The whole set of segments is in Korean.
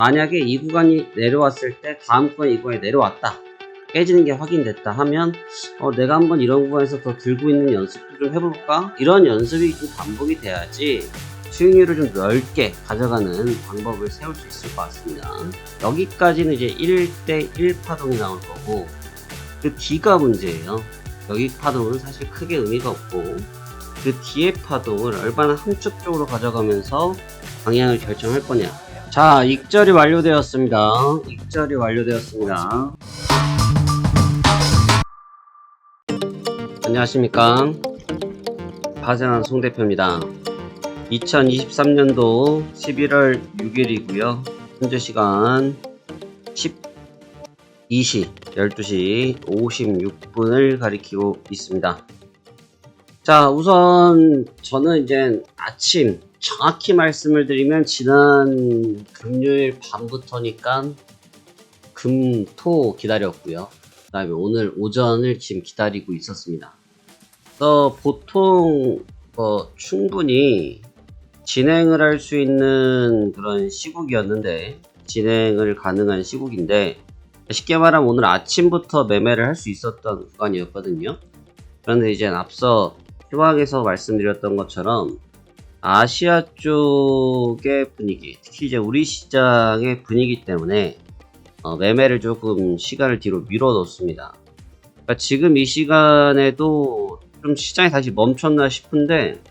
만약에 이 구간이 내려왔을 때 다음 구간이 이 구간이 내려왔다, 깨지는 게 확인됐다 하면 내가 한번 이런 구간에서 더 들고 있는 연습도 좀 해볼까? 이런 연습이 좀 반복이 돼야지 수익률을 좀 넓게 가져가는 방법을 세울 수 있을 것 같습니다. 여기까지는 이제 1대1 파동이 나올 거고, 그 뒤가 문제예요. 여기 파동은 사실 크게 의미가 없고, 그 뒤에 파동을 얼마나 한쪽 쪽으로 가져가면서 방향을 결정할 거냐. 자, 익절이 완료되었습니다. 익절이 완료되었습니다. 안녕하십니까, 파생한 송대표입니다. 2023년도 11월 6일이고요 현재 시간 12시 12시 56분을 가리키고 있습니다. 자, 우선 저는 이제 아침, 정확히 말씀을 드리면 지난 금요일 밤부터니까 금, 토 기다렸고요. 그 다음에 오늘 오전을 지금 기다리고 있었습니다. 그래서 보통 충분히 진행을 할 수 있는 그런 시국이었는데, 진행을 가능한 시국인데, 쉽게 말하면 오늘 아침부터 매매를 할 수 있었던 구간이었거든요. 그런데 이제 앞서 휴학에서 말씀드렸던 것처럼 아시아 쪽의 분위기, 특히 이제 우리 시장의 분위기 때문에 매매를 조금 시간을 뒤로 밀어 놓습니다. 그러니까 지금 이 시간에도 좀 시장이 다시 멈췄나 싶은데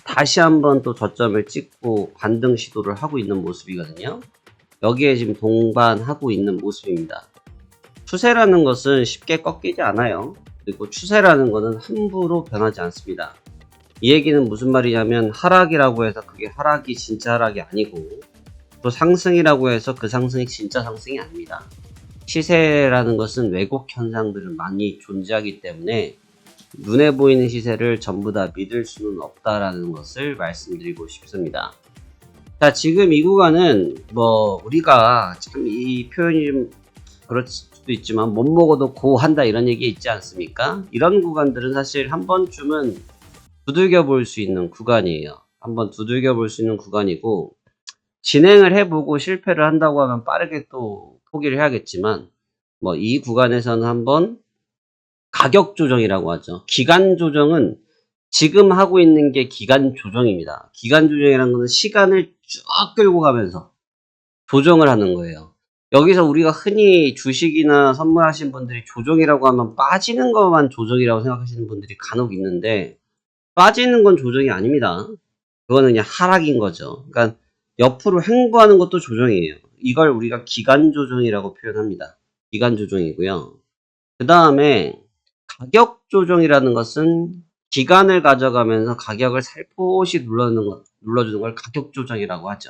다시 한번 또 저점을 찍고 반등 시도를 하고 있는 모습이거든요. 여기에 지금 동반하고 있는 모습입니다. 추세라는 것은 쉽게 꺾이지 않아요. 그리고 추세라는 것은 함부로 변하지 않습니다. 이 얘기는 무슨 말이냐면, 하락이라고 해서 그게 하락이 진짜 하락이 아니고, 또 상승이라고 해서 그 상승이 진짜 상승이 아닙니다. 시세라는 것은 왜곡 현상들은 많이 존재하기 때문에 눈에 보이는 시세를 전부 다 믿을 수는 없다라는 것을 말씀드리고 싶습니다. 자, 지금 이 구간은 우리가 참 이 표현이 좀 그럴 수도 있지만 못 먹어도 고한다 이런 얘기 있지 않습니까? 이런 구간들은 사실 한 번쯤은 두들겨 볼 수 있는 구간이에요. 한번 두들겨 볼 수 있는 구간이고, 진행을 해보고 실패를 한다고 하면 빠르게 또 포기를 해야겠지만, 이 구간에서는 한번 가격 조정이라고 하죠. 기간 조정은 지금 하고 있는 게 기간 조정입니다. 기간 조정이라는 것은 시간을 쭉 끌고 가면서 조정을 하는 거예요. 여기서 우리가 흔히 주식이나 선물하신 분들이 조정이라고 하면 빠지는 것만 조정이라고 생각하시는 분들이 간혹 있는데, 빠지는 건 조정이 아닙니다. 그거는 그냥 하락인 거죠. 그러니까 옆으로 횡보하는 것도 조정이에요. 이걸 우리가 기간 조정이라고 표현합니다. 기간 조정이고요. 그 다음에 가격 조정이라는 것은 기간을 가져가면서 가격을 살포시 눌러주는 걸 가격 조정이라고 하죠.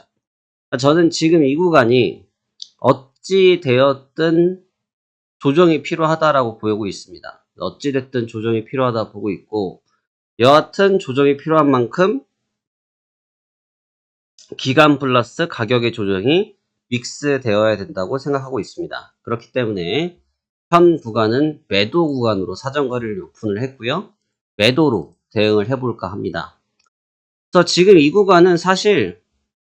저는 지금 이 구간이 어찌 되었든 조정이 필요하다라고 보고 있습니다. 어찌 됐든 조정이 필요하다 보고 있고, 여하튼 조정이 필요한 만큼 기간 플러스 가격의 조정이 믹스되어야 된다고 생각하고 있습니다. 그렇기 때문에 현 구간은 매도 구간으로 사정거리를 오픈을 했고요. 매도로 대응을 해볼까 합니다. 그래서 지금 이 구간은 사실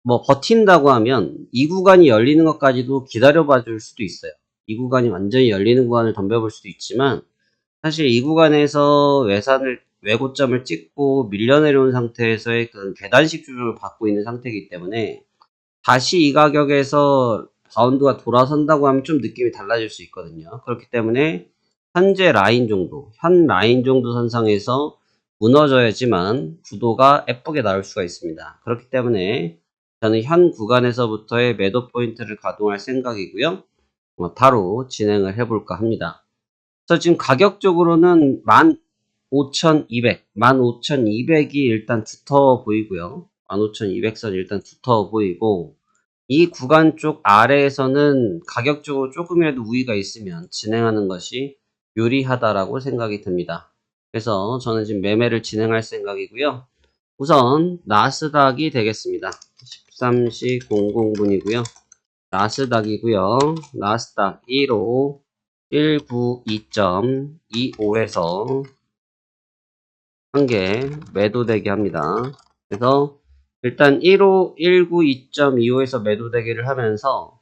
버틴다고 하면 이 구간이 열리는 것까지도 기다려봐 줄 수도 있어요. 이 구간이 완전히 열리는 구간을 덤벼볼 수도 있지만, 사실 이 구간에서 외고점을 찍고 밀려 내려온 상태에서의 그 계단식 조정을 받고 있는 상태이기 때문에 다시 이 가격에서 바운드가 돌아선다고 하면 좀 느낌이 달라질 수 있거든요. 그렇기 때문에 현재 라인 정도, 현 라인 정도 선상에서 무너져야지만 구도가 예쁘게 나올 수가 있습니다. 그렇기 때문에 저는 현 구간에서부터의 매도 포인트를 가동할 생각이고요. 바로 진행을 해볼까 합니다. 그래서 지금 가격적으로는 15,200이 일단 두터워 보이고요. 15,200선이 일단 두터워 보이고, 이 구간 쪽 아래에서는 가격적으로 조금이라도 우위가 있으면 진행하는 것이 유리하다라고 생각이 듭니다. 그래서 저는 지금 매매를 진행할 생각이고요. 우선 나스닥이 되겠습니다. 13시 00분이고요. 나스닥이고요. 나스닥 1호 192.25에서 한 개 매도되게 합니다. 그래서 일단 15192.25에서 매도 대기를 하면서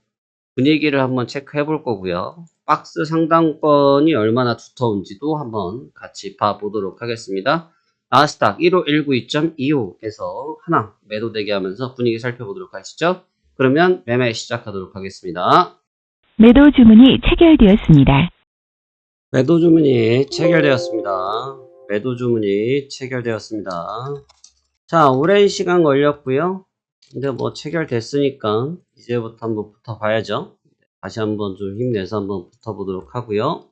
분위기를 한번 체크해 볼 거고요. 박스 상단권이 얼마나 두터운지도 한번 같이 봐보도록 하겠습니다. 나스닥 15192.25에서 하나 매도 대기하면서 분위기 살펴보도록 하시죠. 그러면 매매 시작하도록 하겠습니다. 매도 주문이 체결되었습니다. 매도 주문이 체결되었습니다. 매도 주문이 체결되었습니다. 자, 오랜 시간 걸렸고요. 근데 뭐 체결됐으니까 이제부터 한번 붙어봐야죠. 다시 한번 좀 힘내서 한번 붙어보도록 하고요.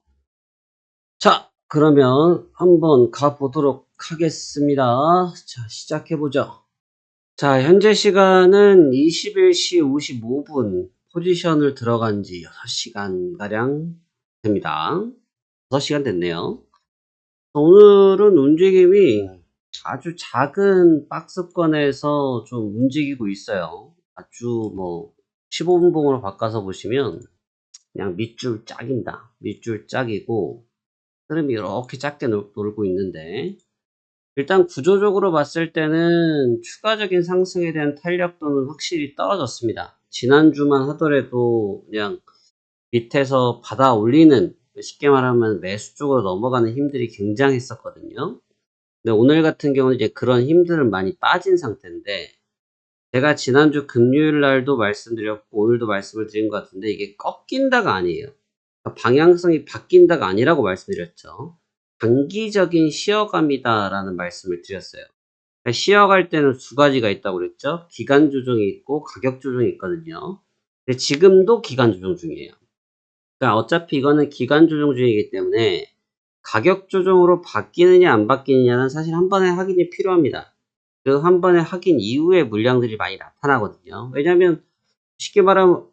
자, 그러면 한번 가보도록 하겠습니다. 자, 시작해보죠. 자, 현재 시간은 21시 55분 포지션을 들어간 지 6시간가량 됩니다. 6시간 됐네요. 오늘은 움직임이 아주 작은 박스권에서 좀 움직이고 있어요. 아주 뭐 15분 봉으로 바꿔서 보시면 그냥 밑줄 짝입니다. 밑줄 짝이고 흐름이 이렇게 작게 놀고 있는데 일단 구조적으로 봤을 때는 추가적인 상승에 대한 탄력도는 확실히 떨어졌습니다. 지난주만 하더라도 그냥 밑에서 받아 올리는, 쉽게 말하면 매수 쪽으로 넘어가는 힘들이 굉장했었거든요. 근데 오늘 같은 경우는 이제 그런 힘들은 많이 빠진 상태인데, 제가 지난주 금요일 날도 말씀드렸고 오늘도 말씀을 드린 것 같은데 이게 꺾인다가 아니에요. 그러니까 방향성이 바뀐다가 아니라고 말씀드렸죠. 단기적인 쉬어감이다라는 말씀을 드렸어요. 그러니까 쉬어갈 때는 두 가지가 있다고 그랬죠. 기간 조정이 있고 가격 조정이 있거든요. 근데 지금도 기간 조정 중이에요. 그러니까 어차피 이거는 기간 조정 중이기 때문에 가격 조정으로 바뀌느냐 안 바뀌느냐는 사실 한 번의 확인이 필요합니다. 그 한 번의 확인 이후에 물량들이 많이 나타나거든요. 왜냐면 쉽게 말하면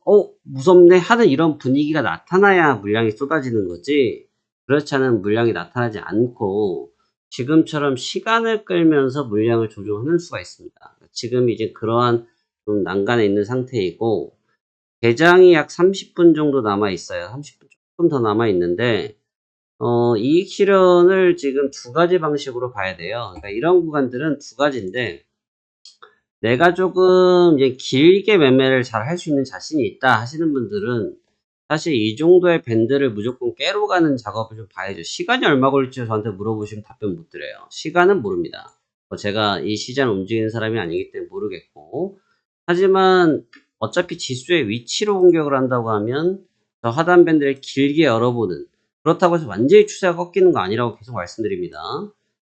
무섭네 하는 이런 분위기가 나타나야 물량이 쏟아지는 거지, 그렇지 않은 물량이 나타나지 않고 지금처럼 시간을 끌면서 물량을 조정하는 수가 있습니다. 지금 이제 그러한 좀 난간에 있는 상태이고 대장이 약 30분 정도 남아 있어요. 30분 조금 더 남아 있는데 이익 실현을 지금 두 가지 방식으로 봐야 돼요. 그러니까 이런 구간들은 두 가지인데 내가 조금 이제 길게 매매를 잘 할 수 있는 자신이 있다 하시는 분들은 사실 이 정도의 밴드를 무조건 깨로 가는 작업을 좀 봐야죠. 시간이 얼마 걸릴지 저한테 물어보시면 답변 못 드려요. 시간은 모릅니다. 제가 이 시장을 움직이는 사람이 아니기 때문에 모르겠고, 하지만 어차피 지수의 위치로 공격을 한다고 하면 저 하단 밴드를 길게 열어보는, 그렇다고 해서 완전히 추세가 꺾이는 거 아니라고 계속 말씀드립니다.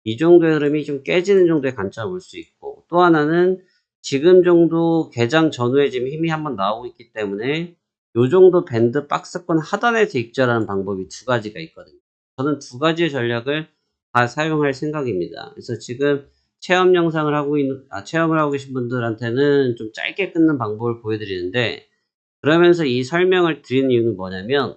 이 정도의 흐름이 좀 깨지는 정도의 관점을 볼 수 있고, 또 하나는 지금 정도 개장 전후에 지금 힘이 한번 나오고 있기 때문에 요 정도 밴드 박스권 하단에서 익절하는 방법이 두 가지가 있거든요. 저는 두 가지의 전략을 다 사용할 생각입니다. 그래서 지금 체험 영상을 체험을 하고 계신 분들한테는 좀 짧게 끊는 방법을 보여드리는데, 그러면서 이 설명을 드리는 이유는 뭐냐면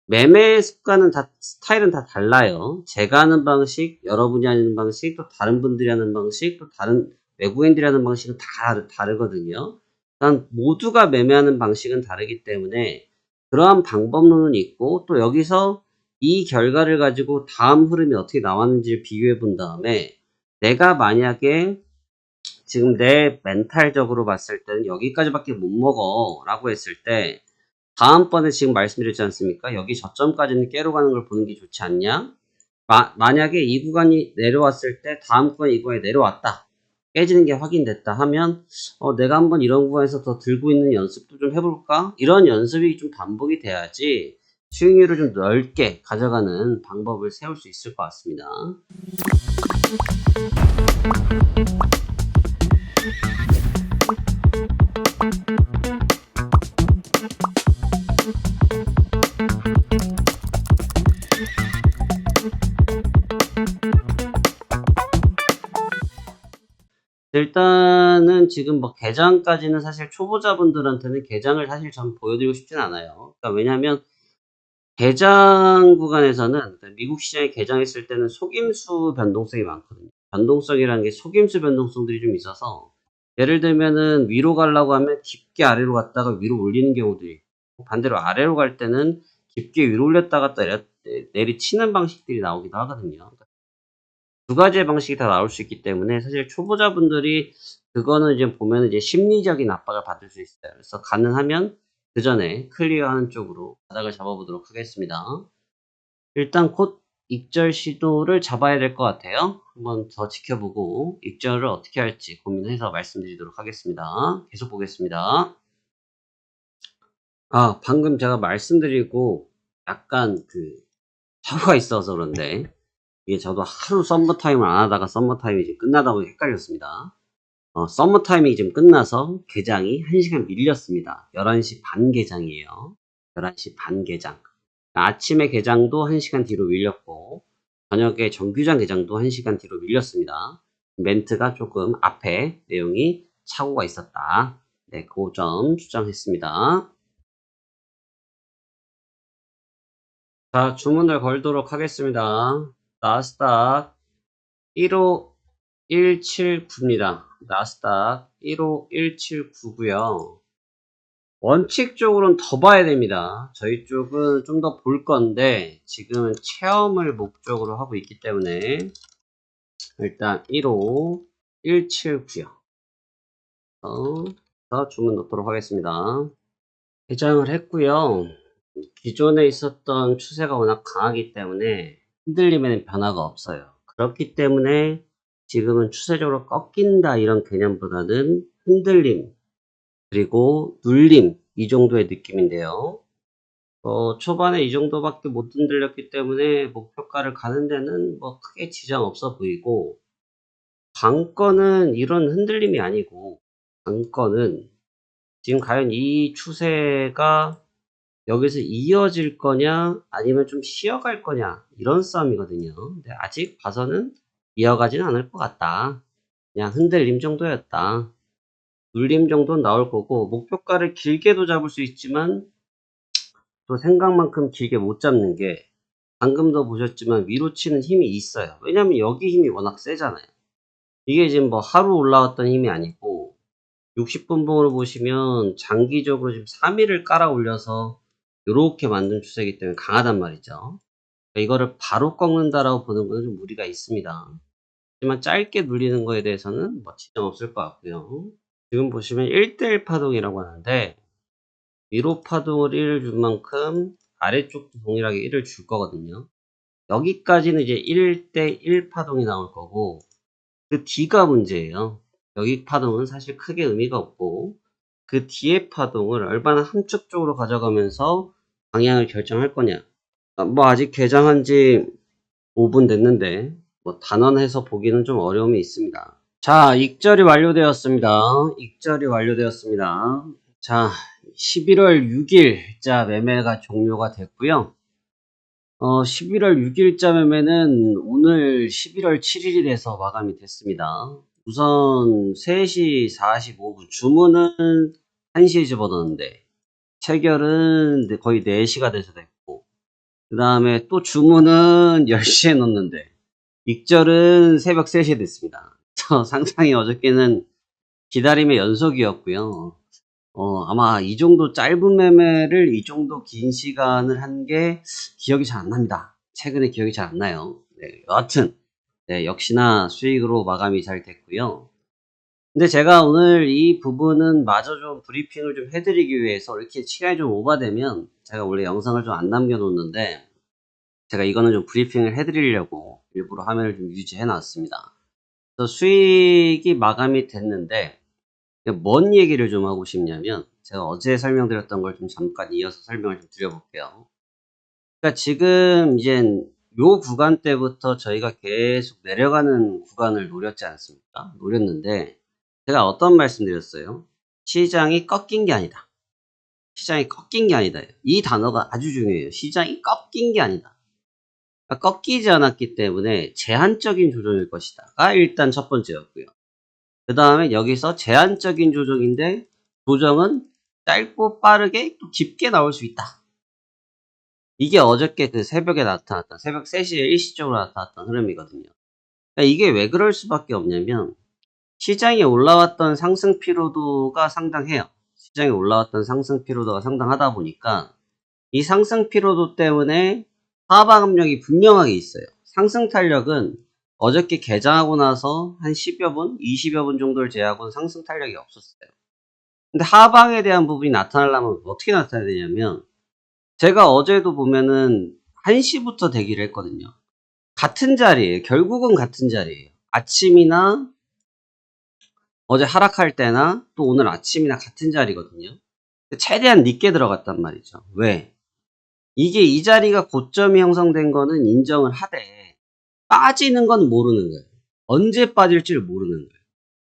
매매 습관은 스타일은 다 달라요. 제가 하는 방식, 여러분이 하는 방식, 또 다른 분들이 하는 방식, 또 다른 외국인들이 하는 방식은 다 다르거든요. 일단 모두가 매매하는 방식은 다르기 때문에 그러한 방법론은 있고, 또 여기서 이 결과를 가지고 다음 흐름이 어떻게 나왔는지를 비교해 본 다음에 내가 만약에 지금 내 멘탈적으로 봤을 때는 여기까지밖에 못 먹어 라고 했을 때 다음번에 지금 말씀드렸지 않습니까? 여기 저점까지는 깨로 가는 걸 보는 게 좋지 않냐? 만약에 이 구간이 내려왔을 때 다음 구간이 이 구간에 내려왔다, 깨지는 게 확인됐다 하면 내가 한번 이런 구간에서 더 들고 있는 연습도 좀 해볼까? 이런 연습이 좀 반복이 돼야지 수익률을 좀 넓게 가져가는 방법을 세울 수 있을 것 같습니다. 일단은 지금 뭐 개장까지는 사실 초보자분들한테는 개장을 사실 전 보여드리고 싶진 않아요. 그러니까 왜냐하면 개장 구간에서는, 그러니까 미국 시장에 개장했을 때는 속임수 변동성이 많거든요. 변동성이라는 게 속임수 변동성들이 좀 있어서 예를 들면은 위로 가려고 하면 깊게 아래로 갔다가 위로 올리는 경우들이 있고, 반대로 아래로 갈 때는 깊게 위로 올렸다가 내리치는 방식들이 나오기도 하거든요. 두 가지의 방식이 다 나올 수 있기 때문에 사실 초보자분들이 그거는 이제 보면 이제 심리적인 압박을 받을 수 있어요. 그래서 가능하면 그 전에 클리어하는 쪽으로 바닥을 잡아보도록 하겠습니다. 일단 곧 익절 시도를 잡아야 될 것 같아요. 한번 더 지켜보고 익절을 어떻게 할지 고민해서 말씀드리도록 하겠습니다. 계속 보겠습니다. 방금 제가 말씀드리고 약간 사고가 있어서 그런데 이게 저도 하루 썸머타임을 안 하다가 썸머타임이 지금 끝나다 보니 헷갈렸습니다. 썸머타임이 지금 끝나서 개장이 1시간 밀렸습니다. 11시 반 개장이에요. 11시 반 개장. 아침에 개장도 1시간 뒤로 밀렸고 저녁에 정규장 개장도 1시간 뒤로 밀렸습니다. 멘트가 조금 앞에 내용이 착오가 있었다. 네, 그 점 주장했습니다. 자, 주문을 걸도록 하겠습니다. 나스닥 15179입니다. 나스닥 15179고요. 원칙적으로는 더 봐야 됩니다. 저희 쪽은 좀 더 볼 건데 지금은 체험을 목적으로 하고 있기 때문에 일단 15179요. 주문 넣도록 하겠습니다. 개장을 했고요. 기존에 있었던 추세가 워낙 강하기 때문에 흔들림에는 변화가 없어요. 그렇기 때문에 지금은 추세적으로 꺾인다 이런 개념보다는 흔들림 그리고 눌림 이 정도의 느낌인데요. 초반에 이 정도밖에 못 흔들렸기 때문에 목표가를 가는 데는 뭐 크게 지장 없어 보이고 관건은 이런 흔들림이 아니고 관건은 지금 과연 이 추세가 여기서 이어질 거냐 아니면 좀 쉬어갈 거냐 이런 싸움이거든요. 근데 아직 봐서는 이어가지는 않을 것 같다. 그냥 흔들림 정도였다. 눌림 정도는 나올 거고 목표가를 길게도 잡을 수 있지만 또 생각만큼 길게 못 잡는 게 방금도 보셨지만 위로 치는 힘이 있어요. 왜냐면 여기 힘이 워낙 세잖아요. 이게 지금 뭐 하루 올라왔던 힘이 아니고 60분봉으로 보시면 장기적으로 지금 3일을 깔아 올려서 이렇게 만든 추세이기 때문에 강하단 말이죠. 이거를 바로 꺾는다라고 보는 것은 좀 무리가 있습니다. 하지만 짧게 눌리는 거에 대해서는 뭐 지장 없을 것 같고요. 지금 보시면 1대1 파동이라고 하는데 위로 파동을 1을 준 만큼 아래쪽도 동일하게 1을 줄 거거든요. 여기까지는 이제 1대1 파동이 나올 거고 그 뒤가 문제예요. 여기 파동은 사실 크게 의미가 없고 그 뒤에 파동을 얼마나 함축 쪽으로 가져가면서 방향을 결정할 거냐. 뭐 아직 개장한 지 5분 됐는데 뭐 단언해서 보기는 좀 어려움이 있습니다. 자, 익절이 완료되었습니다. 익절이 완료되었습니다. 자, 11월 6일자 매매가 종료가 됐고요. 11월 6일자 매매는 오늘 11월 7일이 돼서 마감이 됐습니다. 우선 3시 45분 주문은 1시에 집어넣었는데 체결은 거의 4시가 돼서 됐고 그 다음에 또 주문은 10시에 넣었는데 익절은 새벽 3시에 됐습니다. 상당히 어저께는 기다림의 연속이었고요. 아마 이 정도 짧은 매매를 이 정도 긴 시간을 한 게 기억이 잘 안 납니다. 최근에 기억이 잘 안 나요. 네, 여하튼 네, 역시나 수익으로 마감이 잘 됐고요. 근데 제가 오늘 이 부분은 마저 좀 브리핑을 좀 해드리기 위해서 이렇게 시간이 좀 오버되면 제가 원래 영상을 좀 안 남겨놓는데 제가 이거는 좀 브리핑을 해드리려고 일부러 화면을 좀 유지해 놨습니다. 그래서 수익이 마감이 됐는데 뭔 얘기를 좀 하고 싶냐면 제가 어제 설명드렸던 걸 좀 잠깐 이어서 설명을 좀 드려볼게요. 그러니까 지금 이제 요 구간 때부터 저희가 계속 내려가는 구간을 노렸지 않습니까? 노렸는데 제가 어떤 말씀 드렸어요? 시장이 꺾인 게 아니다. 시장이 꺾인 게 아니다. 이 단어가 아주 중요해요. 시장이 꺾인 게 아니다. 그러니까 꺾이지 않았기 때문에 제한적인 조정일 것이다가 일단 첫 번째였고요. 그 다음에 여기서 제한적인 조정인데 조정은 짧고 빠르게 또 깊게 나올 수 있다. 이게 어저께 그 새벽에 나타났던 새벽 3시에 일시적으로 나타났던 흐름이거든요. 그러니까 이게 왜 그럴 수밖에 없냐면 시장에 올라왔던 상승 피로도가 상당해요. 시장에 올라왔던 상승 피로도가 상당하다 보니까 이 상승 피로도 때문에 하방 압력이 분명하게 있어요. 상승 탄력은 어저께 개장하고 나서 한 10여 분, 20여 분 정도를 제외하고는 상승 탄력이 없었어요. 근데 하방에 대한 부분이 나타나려면 어떻게 나타나야 되냐면, 제가 어제도 보면은 1시부터 대기를 했거든요. 같은 자리에요. 결국은 같은 자리에요. 아침이나 어제 하락할 때나 또 오늘 아침이나 같은 자리거든요. 최대한 늦게 들어갔단 말이죠. 왜? 이게 이 자리가 고점이 형성된 거는 인정을 하되 빠지는 건 모르는 거예요. 언제 빠질지를 모르는 거예요.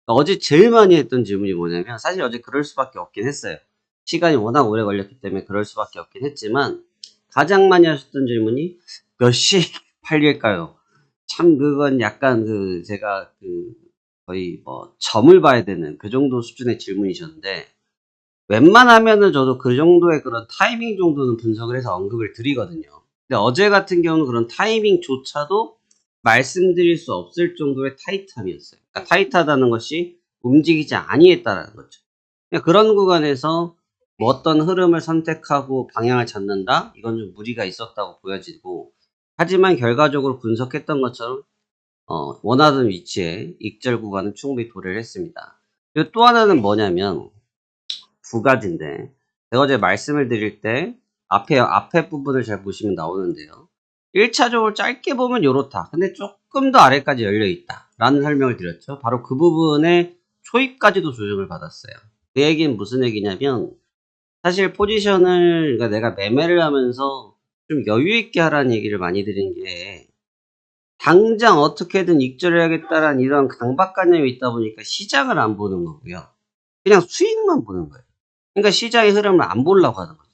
그러니까 어제 제일 많이 했던 질문이 뭐냐면, 사실 어제 그럴 수밖에 없긴 했어요. 시간이 워낙 오래 걸렸기 때문에 그럴 수밖에 없긴 했지만, 가장 많이 하셨던 질문이 몇 시에 팔릴까요? 참 그건 약간 제가 거의 뭐 점을 봐야 되는 그 정도 수준의 질문이셨는데, 웬만하면은 저도 그 정도의 그런 타이밍 정도는 분석을 해서 언급을 드리거든요. 근데 어제 같은 경우는 그런 타이밍조차도 말씀드릴 수 없을 정도의 타이트함이었어요. 그러니까 타이트하다는 것이 움직이지 아니했다라는 거죠. 그러니까 그런 구간에서 뭐 어떤 흐름을 선택하고 방향을 잡는다? 이건 좀 무리가 있었다고 보여지고, 하지만 결과적으로 분석했던 것처럼 원하던 위치에 익절 구간은 충분히 도래를 했습니다. 그리고 또 하나는 뭐냐면, 두 가지인데, 제가 어제 말씀을 드릴 때 앞에 부분을 잘 보시면 나오는데요. 1차적으로 짧게 보면 요렇다. 근데 조금 더 아래까지 열려있다 라는 설명을 드렸죠. 바로 그 부분에 초입까지도 조정을 받았어요. 그 얘기는 무슨 얘기냐면, 사실 포지션을, 그러니까 내가 매매를 하면서 좀 여유있게 하라는 얘기를 많이 드린 게, 당장 어떻게든 익절해야겠다라는 이런 강박관념이 있다 보니까 시장을 안 보는 거고요. 그냥 수익만 보는 거예요. 그러니까 시장의 흐름을 안 보려고 하는 거죠.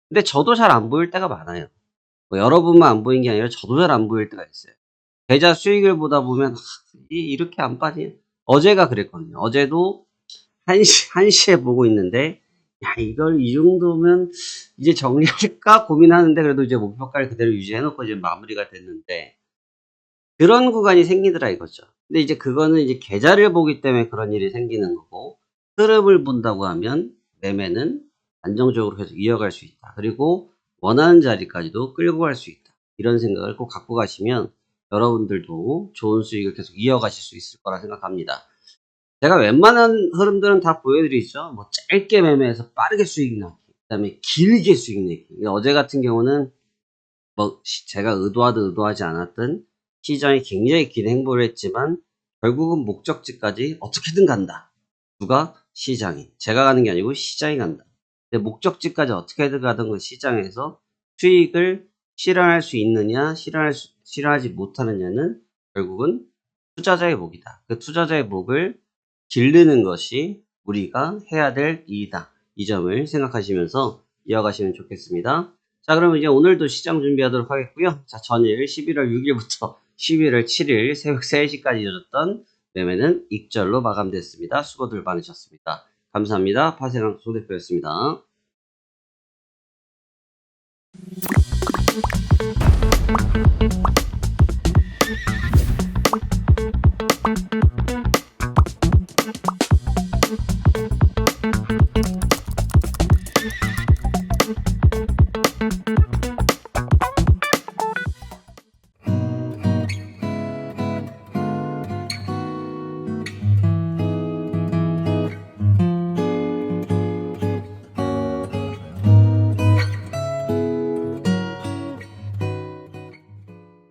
근데 저도 잘 안 보일 때가 많아요. 뭐 여러분만 안 보인 게 아니라 저도 잘 안 보일 때가 있어요. 계좌 수익을 보다 보면 이렇게 안 빠지냐. 어제가 그랬거든요. 어제도 1시에 보고 있는데, 야, 이걸 이 정도면 이제 정리할까 고민하는데, 그래도 이제 목표가를 그대로 유지해놓고 이제 마무리가 됐는데, 그런 구간이 생기더라 이거죠. 근데 이제 그거는 이제 계좌를 보기 때문에 그런 일이 생기는 거고, 흐름을 본다고 하면 매매는 안정적으로 계속 이어갈 수 있다. 그리고 원하는 자리까지도 끌고 갈 수 있다. 이런 생각을 꼭 갖고 가시면 여러분들도 좋은 수익을 계속 이어가실 수 있을 거라 생각합니다. 제가 웬만한 흐름들은 다 보여드리죠. 뭐 짧게 매매해서 빠르게 수익 나기, 그 다음에 길게 수익 내기. 어제 같은 경우는 뭐 제가 의도하든 의도하지 않았든 시장이 굉장히 긴 행보를 했지만 결국은 목적지까지 어떻게든 간다. 누가? 시장이. 제가 가는 게 아니고 시장이 간다. 근데 목적지까지 어떻게든 가던 그 시장에서 수익을 실현할 수 있느냐, 실현하지 못하느냐는 결국은 투자자의 몫이다. 그 투자자의 몫을 기르는 것이 우리가 해야 될 일이다. 이 점을 생각하시면서 이어가시면 좋겠습니다. 자, 그러면 이제 오늘도 시장 준비하도록 하겠고요. 자, 전일 11월 6일부터 11월 7일 새벽 3시까지 이어졌던 매매는 익절로 마감됐습니다. 수고들 많으셨습니다. 감사합니다. 파세랑 소대표였습니다.